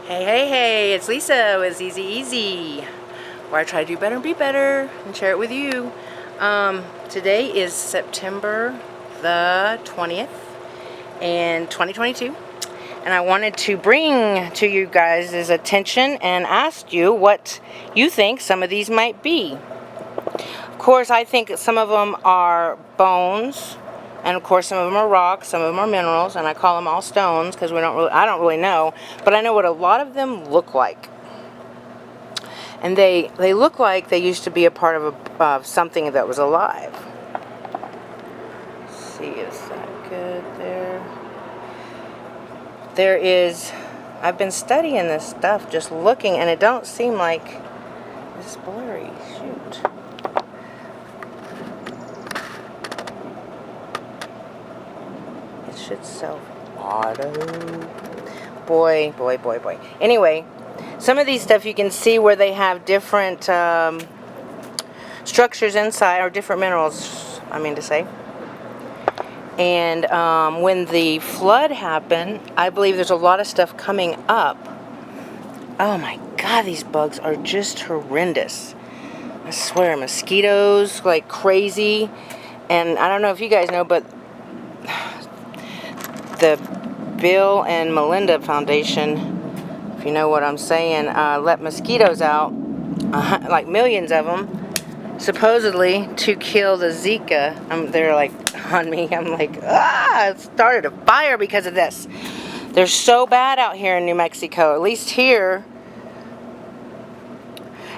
Hey, it's Lisa with Easy Easy, where I try to do better and be better and share it with you. Today is September the 20th in 2022, and I wanted to bring to you guys' attention and ask you what you think some of these might be. Of course, I think some of them are bones, and of course some of them are rocks, some of them are minerals, and I call them all stones because I don't really know, but I know what a lot of them look like. And they look like they used to be a part of something that was alive. Let's see, is that good there? There is, I've been studying this stuff, just looking, and it don't seem like it's blurry. Shoot. It should self-auto. Boy. Anyway, some of these stuff you can see where they have different structures inside, or different minerals, I mean to say. And when the flood happened, I believe there's a lot of stuff coming up. Oh my God, these bugs are just horrendous. I swear, mosquitoes like crazy. And I don't know if you guys know, but the Bill and Melinda Foundation, if you know what I'm saying, let mosquitoes out, like millions of them, supposedly to kill the Zika. They're like on me. I'm like, it started a fire because of this. They're so bad out here in New Mexico, at least here.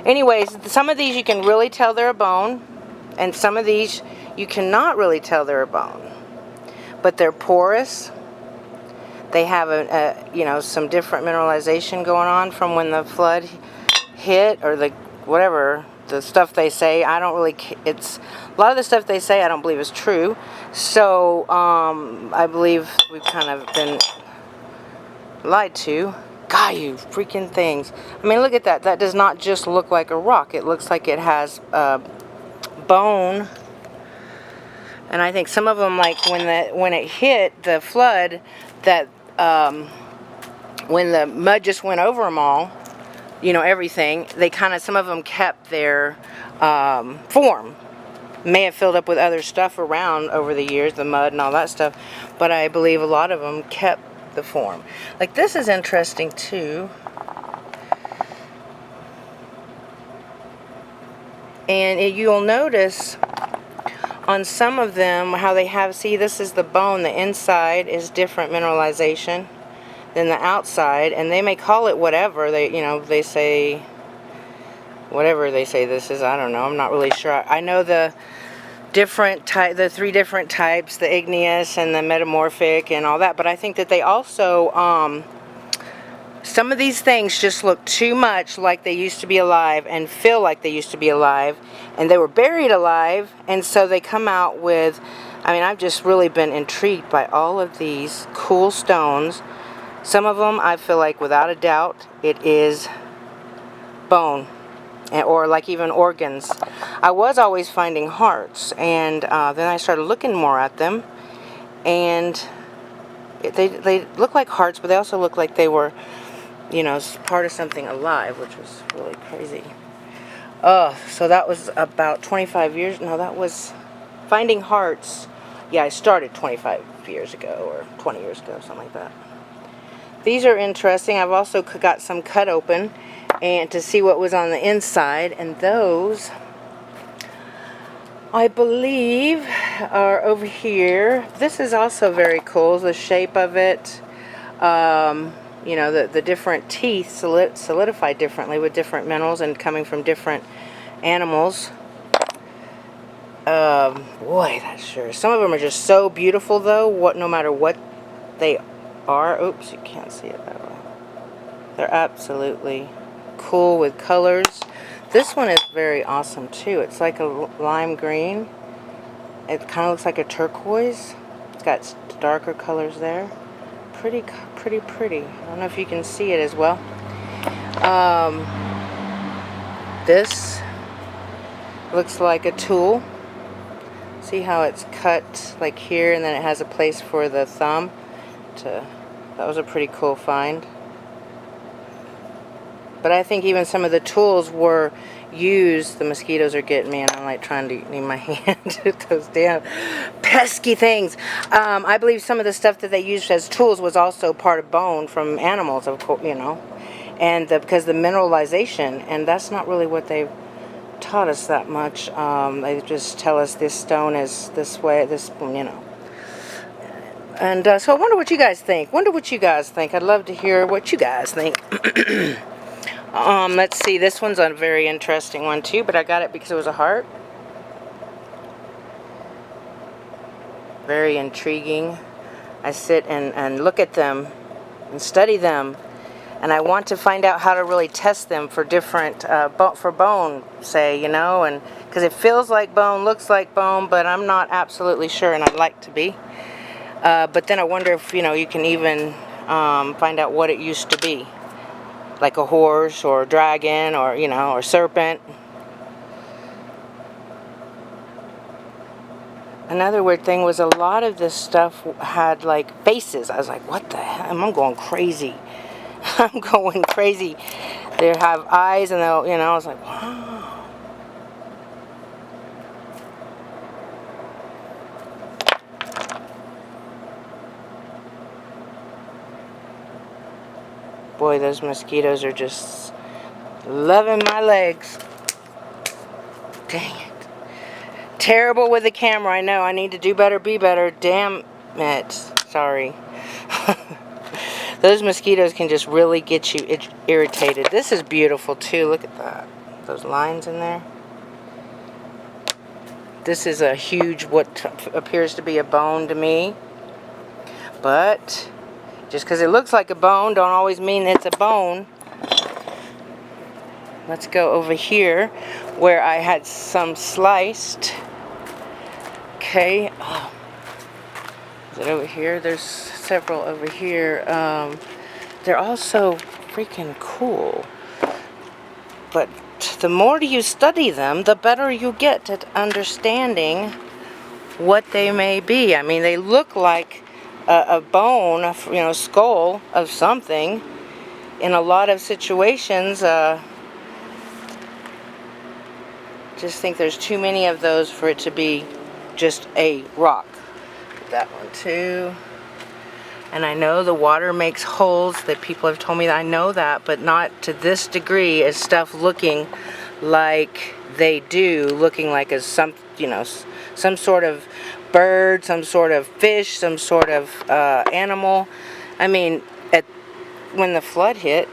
Anyways, some of these you can really tell they're a bone, and some of these you cannot really tell they're a bone. But they're porous. They have some different mineralization going on from when the flood hit, or the stuff they say. It's a lot of the stuff they say I don't believe is true. So I believe we've kind of been lied to. God, you freaking things. I mean, look at that. That does not just look like a rock. It looks like it has bone. And I think some of them, like when it hit the flood, that when the mud just went over them all, everything, some of them kept their form. May have filled up with other stuff around over the years, the mud and all that stuff, but I believe a lot of them kept the form. Like this is interesting too. And you'll notice on some of them how they have, see, this is the bone, the inside is different mineralization than the outside, and they may call it whatever they say, whatever they say this is. I don't know, I'm not really sure. I know the three different types, the igneous and the metamorphic and all that, but I think that they also some of these things just look too much like they used to be alive and feel like they used to be alive, and they were buried alive, and so they come out with, I've just really been intrigued by all of these cool stones. Some of them I feel like without a doubt it is bone, or like even organs. I was always finding hearts, and then I started looking more at them, and they look like hearts, but they also look like they were part of something alive, which was really crazy. So that was about 25 years. No, that was finding hearts. Yeah, I started 25 years ago or 20 years ago, something like that. These are interesting. I've also got some cut open and to see what was on the inside, and those I believe are over here. This is also very cool, the shape of it. The different teeth solidified differently with different minerals and coming from different animals. Boy, that's sure. Some of them are just so beautiful, though. No matter what they are. Oops, you can't see it that way. They're absolutely cool with colors. This one is very awesome too. It's like a lime green. It kind of looks like a turquoise. It's got darker colors there. Pretty. I don't know if you can see it as well. This looks like a tool. See how it's cut like here, and then it has a place for the thumb. That was a pretty cool find. But I think even some of the tools were used. The mosquitoes are getting me, and I'm like trying to need my hand at those damn pesky things. I believe some of the stuff that they used as tools was also part of bone from animals, of course, you know, and because the mineralization, and that's not really what they taught us that much. They just tell us this stone is this way, this, you know. And so I wonder what you guys think. I'd love to hear what you guys think. Let's see. This one's a very interesting one too, but I got it because it was a heart. Very intriguing. I sit and look at them and study them, and I want to find out how to really test them for different, for bone, say, you know, and because it feels like bone, looks like bone, but I'm not absolutely sure, and I'd like to be. But then I wonder if, you know, you can even find out what it used to be. Like a horse or a dragon or, you know, or serpent. Another weird thing was a lot of this stuff had like faces. I was like, what the hell? I'm going crazy. I'm going crazy. They have eyes and they'll, you know, I was like, wow. Boy, those mosquitoes are just loving my legs. Dang it. Terrible with the camera, I know. I need to do better, be better. Damn it. Sorry. Those mosquitoes can just really get you irritated. This is beautiful too. Look at that. Those lines in there. This is a huge, what appears to be a bone to me. But just because it looks like a bone don't always mean it's a bone. Let's go over here where I had some sliced. Okay. Oh. Is it over here? There's several over here. They're all so freaking cool. But the more you study them, the better you get at understanding what they may be. I mean, they look like a bone, you know, skull of something. In a lot of situations, just think there's too many of those for it to be just a rock. That one too. And I know the water makes holes, that people have told me that. I know that, but not to this degree as stuff looking like they do, looking like as some, you know, some sort of bird, some sort of fish, some sort of animal. I mean, when the flood hit,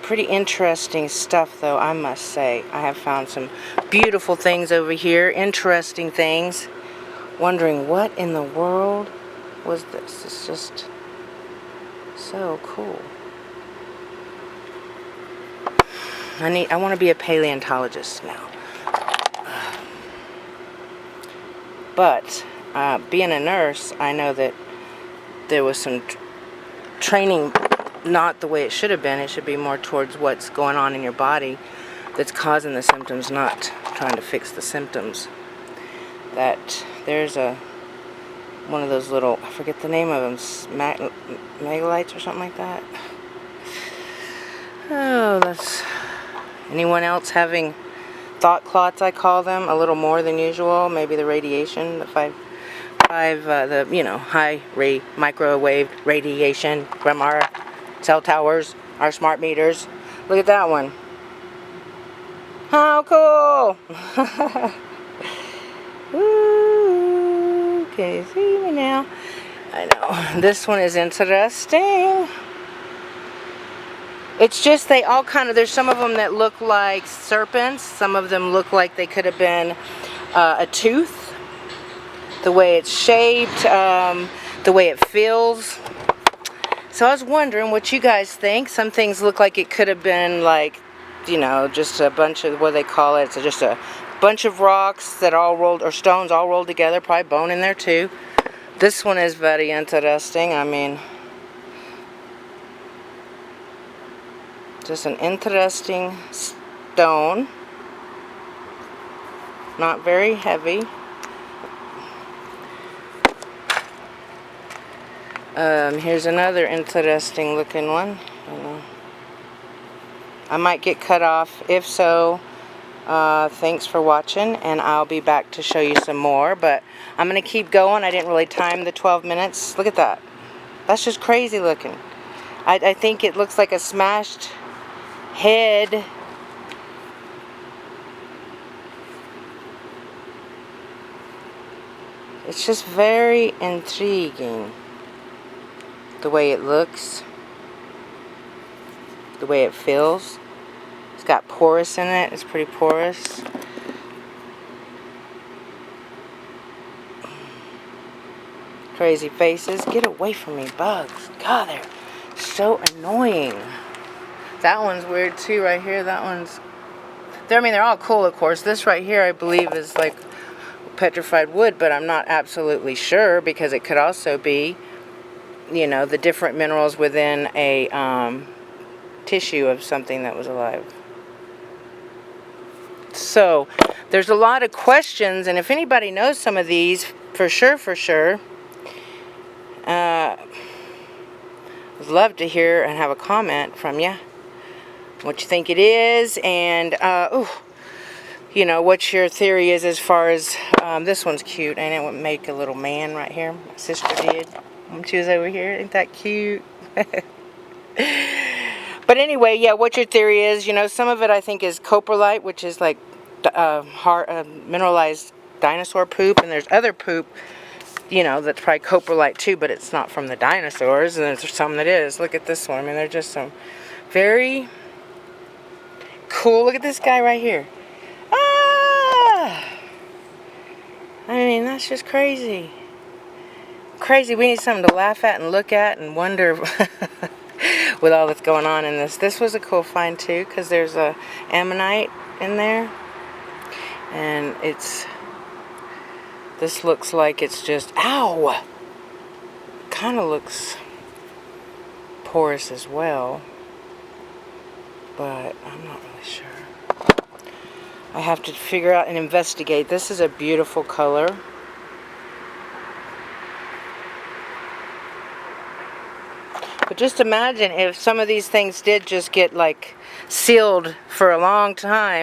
pretty interesting stuff though, I must say. I have found some beautiful things over here, interesting things. Wondering what in the world was this. It's just so cool. I want to be a paleontologist now. But being a nurse, I know that there was some training, not the way it should have been. It should be more towards what's going on in your body that's causing the symptoms, not trying to fix the symptoms. That there's one of those little, I forget the name of them, megalites or something like that. Oh, that's, anyone else having thought clots, I call them, a little more than usual? Maybe the radiation, the you know, microwave radiation from our cell towers, our smart meters. Look at that one. How cool! Ooh, can you see me now? I know. This one is interesting. It's just they all kind of, there's some of them that look like serpents. Some of them look like they could have been a tooth. The way it's shaped, the way it feels. So I was wondering what you guys think. Some things look like it could have been like, you know, just a bunch of, what do they call it? It's just a bunch of rocks that all rolled, or stones all rolled together, probably bone in there too. This one is very interesting. I mean, just an interesting stone. Not very heavy. Here's another interesting looking one. I might get cut off. If so, thanks for watching, and I'll be back to show you some more. But I'm going to keep going. I didn't really time the 12 minutes. Look at that. That's just crazy looking. I think it looks like a smashed head. It's just very intriguing. The way it looks. The way it feels. It's got porous in it. It's pretty porous. Crazy faces. Get away from me, bugs. God, they're so annoying. That one's weird too right here. That one's... I mean, they're all cool, of course. This right here, I believe, is like petrified wood, but I'm not absolutely sure because it could also be, you know, the different minerals within a tissue of something that was alive. So, there's a lot of questions, and if anybody knows some of these, for sure, I'd love to hear and have a comment from you. What you think it is, and, you know, what your theory is as far as, this one's cute, and it would make a little man right here. My sister did when she was over here. Ain't that cute? But anyway, yeah, what your theory is, you know, some of it I think is coprolite, which is like mineralized dinosaur poop, and there's other poop, you know, that's probably coprolite too, but it's not from the dinosaurs, and there's some that is. Look at this one. I mean, they're just some very cool. Look at this guy right here. Ah! I mean, that's just crazy. Crazy. We need something to laugh at and look at and wonder with all that's going on in this. This was a cool find too, because there's a ammonite in there, and it's... This looks like it's just... Ow! Kind of looks porous as well, but I'm not really sure. I have to figure out and investigate. This is a beautiful color. But just imagine if some of these things did just get like sealed for a long time